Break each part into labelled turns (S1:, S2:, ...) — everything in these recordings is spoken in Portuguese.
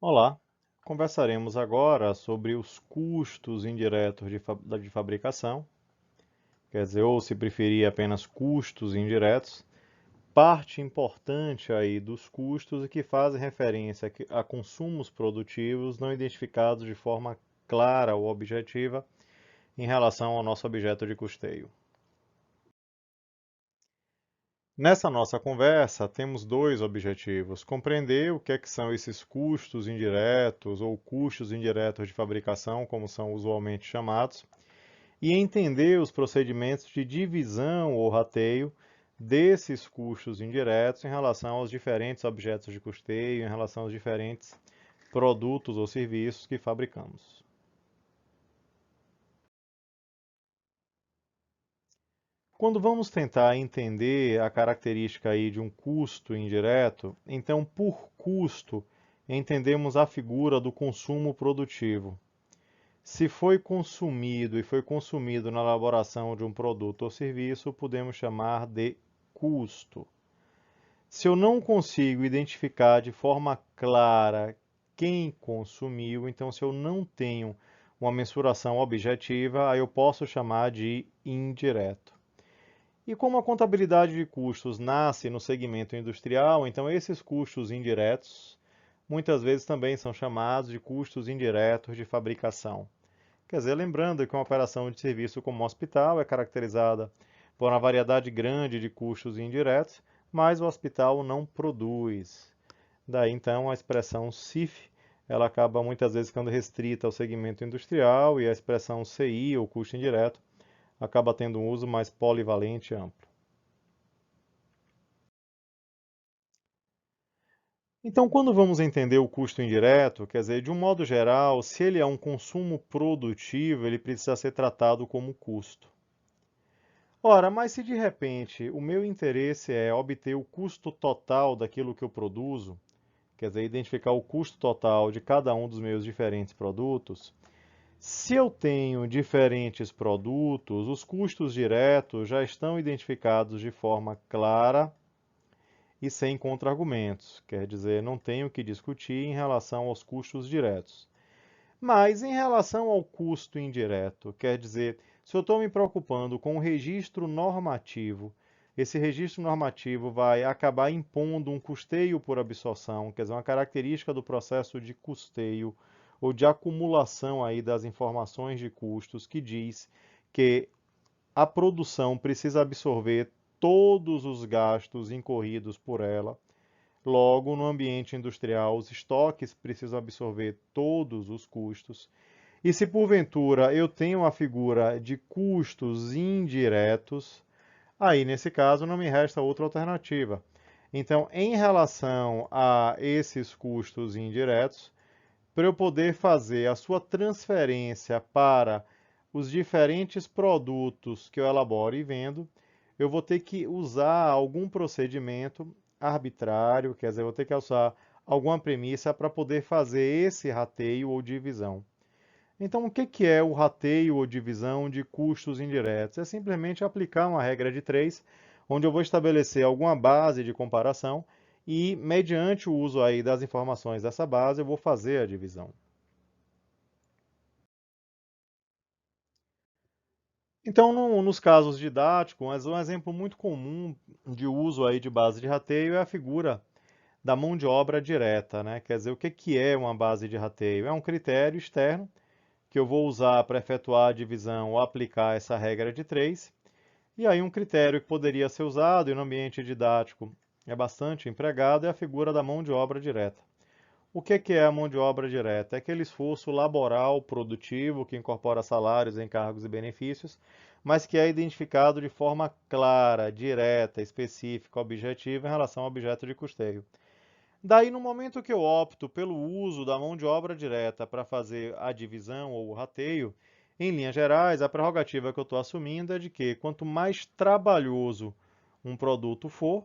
S1: Olá, conversaremos agora sobre os custos indiretos de fabricação, quer dizer, ou se preferir apenas custos indiretos, parte importante aí dos custos e que fazem referência a consumos produtivos não identificados de forma clara ou objetiva em relação ao nosso objeto de custeio. Nessa nossa conversa, temos dois objetivos: compreender o que é que são esses custos indiretos ou custos indiretos de fabricação, como são usualmente chamados, e entender os procedimentos de divisão ou rateio desses custos indiretos em relação aos diferentes objetos de custeio, em relação aos diferentes produtos ou serviços que fabricamos. Quando vamos tentar entender a característica aí de um custo indireto, então por custo entendemos a figura do consumo produtivo. Se foi consumido e foi consumido na elaboração de um produto ou serviço, podemos chamar de custo. Se eu não consigo identificar de forma clara quem consumiu, então se eu não tenho uma mensuração objetiva, aí eu posso chamar de indireto. E como a contabilidade de custos nasce no segmento industrial, então esses custos indiretos muitas vezes também são chamados de custos indiretos de fabricação. Quer dizer, lembrando que uma operação de serviço como um hospital é caracterizada por uma variedade grande de custos indiretos, mas o hospital não produz. Daí então a expressão CIF, ela acaba muitas vezes ficando restrita ao segmento industrial e a expressão CI, ou custo indireto, acaba tendo um uso mais polivalente e amplo. Então, quando vamos entender o custo indireto, quer dizer, de um modo geral, se ele é um consumo produtivo, ele precisa ser tratado como custo. Ora, mas se de repente o meu interesse é obter o custo total daquilo que eu produzo, quer dizer, identificar o custo total de cada um dos meus diferentes produtos, se eu tenho diferentes produtos, os custos diretos já estão identificados de forma clara e sem contra-argumentos, quer dizer, não tenho que discutir em relação aos custos diretos. Mas em relação ao custo indireto, quer dizer, se eu estou me preocupando com o registro normativo, esse registro normativo vai acabar impondo um custeio por absorção, quer dizer, uma característica do processo de custeio ou de acumulação aí das informações de custos que diz que a produção precisa absorver todos os gastos incorridos por ela. Logo, no ambiente industrial, os estoques precisam absorver todos os custos. E se porventura eu tenho a figura de custos indiretos, aí nesse caso não me resta outra alternativa. Então, em relação a esses custos indiretos, para eu poder fazer a sua transferência para os diferentes produtos que eu elaboro e vendo, eu vou ter que usar algum procedimento arbitrário, quer dizer, eu vou ter que usar alguma premissa para poder fazer esse rateio ou divisão. Então, o que é o rateio ou divisão de custos indiretos? É simplesmente aplicar uma regra de três, onde eu vou estabelecer alguma base de comparação e, mediante o uso aí das informações dessa base, eu vou fazer a divisão. Então, nos casos didáticos, um exemplo muito comum de uso aí de base de rateio é a figura da mão de obra direta, né? Quer dizer, o que é uma base de rateio? É um critério externo que eu vou usar para efetuar a divisão ou aplicar essa regra de três. E aí um critério que poderia ser usado e no ambiente didático é bastante empregado é a figura da mão de obra direta. O que é a mão de obra direta? É aquele esforço laboral produtivo que incorpora salários, encargos e benefícios, mas que é identificado de forma clara, direta, específica, objetiva em relação ao objeto de custeio. Daí, no momento que eu opto pelo uso da mão de obra direta para fazer a divisão ou o rateio, em linhas gerais, a prerrogativa que eu estou assumindo é de que quanto mais trabalhoso um produto for,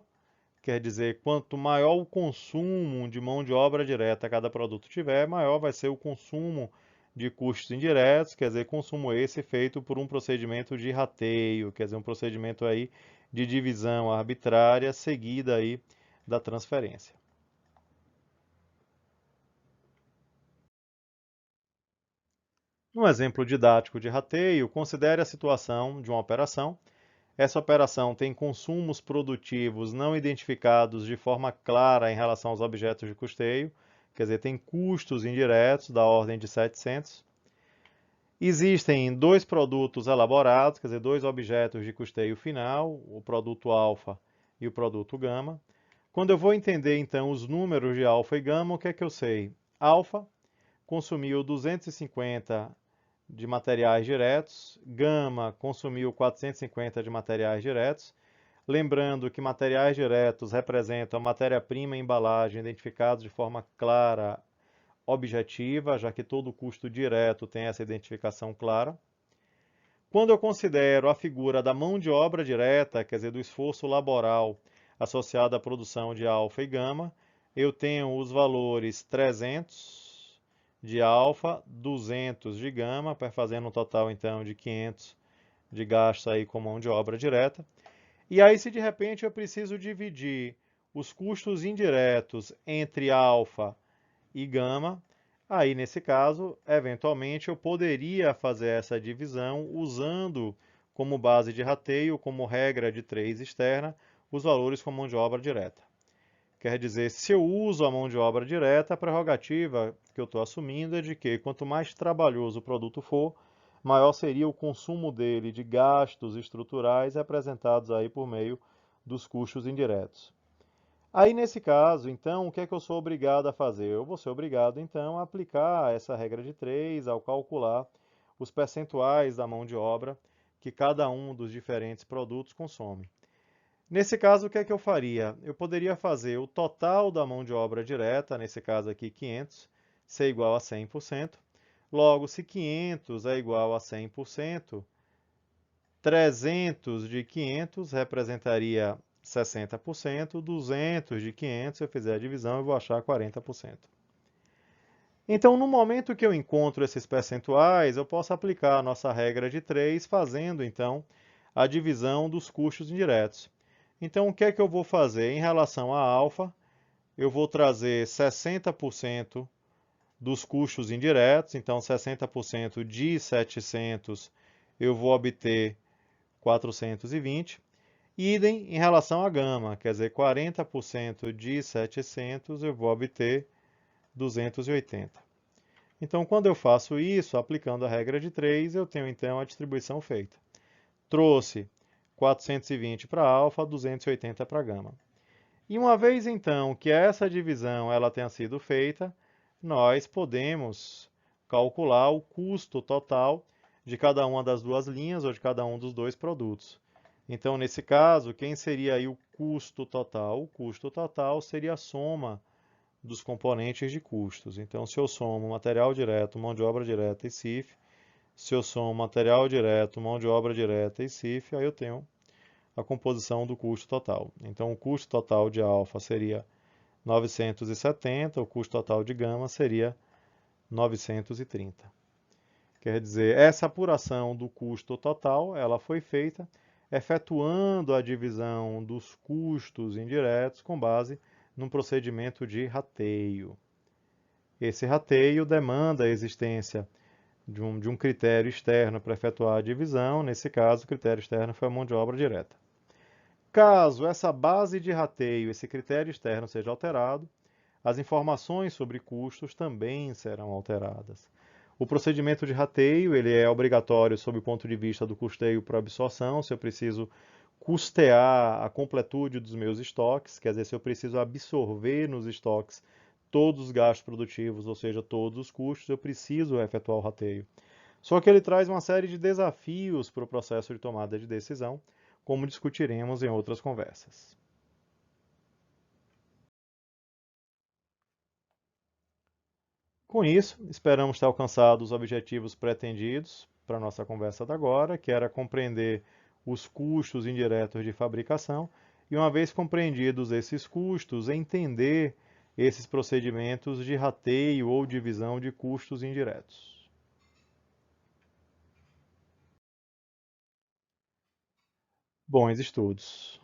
S1: quer dizer, quanto maior o consumo de mão de obra direta cada produto tiver, maior vai ser o consumo de custos indiretos, quer dizer, consumo esse feito por um procedimento de rateio, quer dizer, um procedimento aí de divisão arbitrária seguida aí da transferência. No exemplo didático de rateio, considere a situação de uma operação. Essa operação tem consumos produtivos não identificados de forma clara em relação aos objetos de custeio, quer dizer, tem custos indiretos da ordem de 700. Existem dois produtos elaborados, quer dizer, dois objetos de custeio final, o produto alfa e o produto gama. Quando eu vou entender, então, os números de alfa e gama, o que é que eu sei? Alfa consumiu 250 de materiais diretos, gama consumiu 450 de materiais diretos. Lembrando que materiais diretos representam a matéria-prima e embalagem identificados de forma clara, objetiva, já que todo custo direto tem essa identificação clara. Quando eu considero a figura da mão de obra direta, quer dizer, do esforço laboral associado à produção de alfa e gama, eu tenho os valores 300 de alfa, 200 de gama, fazendo um total então de 500 de gastos aí com mão de obra direta. E aí, se de repente eu preciso dividir os custos indiretos entre alfa e gama, aí nesse caso, eventualmente eu poderia fazer essa divisão usando como base de rateio, como regra de 3 externa, os valores com mão de obra direta. Quer dizer, se eu uso a mão de obra direta, a prerrogativa que eu estou assumindo é de que quanto mais trabalhoso o produto for, maior seria o consumo dele de gastos estruturais representados aí por meio dos custos indiretos. Aí, nesse caso, então, o que é que eu sou obrigado a fazer? Eu vou ser obrigado, então, a aplicar essa regra de 3 ao calcular os percentuais da mão de obra que cada um dos diferentes produtos consome. Nesse caso, o que é que eu faria? Eu poderia fazer o total da mão de obra direta, nesse caso aqui 500, ser igual a 100%. Logo, se 500 é igual a 100%, 300 de 500 representaria 60%, 200 de 500, se eu fizer a divisão, eu vou achar 40%. Então, no momento que eu encontro esses percentuais, eu posso aplicar a nossa regra de 3, fazendo, então, a divisão dos custos indiretos. Então, o que é que eu vou fazer? Em relação a alfa, eu vou trazer 60% dos custos indiretos, então 60% de 700 eu vou obter 420. Idem em relação à gama, quer dizer, 40% de 700 eu vou obter 280. Então, quando eu faço isso, aplicando a regra de 3, eu tenho então a distribuição feita. Trouxe 420 para alfa, 280 para gama. E uma vez então que essa divisão ela tenha sido feita, nós podemos calcular o custo total de cada uma das duas linhas ou de cada um dos dois produtos. Então, nesse caso, quem seria aí o custo total? O custo total seria a soma dos componentes de custos. Então, se eu somo material direto, mão de obra direta e CIF, se eu somo material direto, mão de obra direta e CIF, aí eu tenho a composição do custo total. Então, o custo total de alfa seria 970, o custo total de gama seria 930. Quer dizer, essa apuração do custo total, ela foi feita efetuando a divisão dos custos indiretos com base num procedimento de rateio. Esse rateio demanda a existência de um critério externo para efetuar a divisão. Nesse caso, o critério externo foi a mão de obra direta. Caso essa base de rateio, esse critério externo seja alterado, as informações sobre custos também serão alteradas. O procedimento de rateio ele é obrigatório sob o ponto de vista do custeio por absorção, se eu preciso custear a completude dos meus estoques, quer dizer, se eu preciso absorver nos estoques todos os gastos produtivos, ou seja, todos os custos, eu preciso efetuar o rateio. Só que ele traz uma série de desafios para o processo de tomada de decisão, como discutiremos em outras conversas. Com isso, esperamos ter alcançado os objetivos pretendidos para a nossa conversa de agora, que era compreender os custos indiretos de fabricação e, uma vez compreendidos esses custos, entender esses procedimentos de rateio ou divisão de custos indiretos. Bons estudos!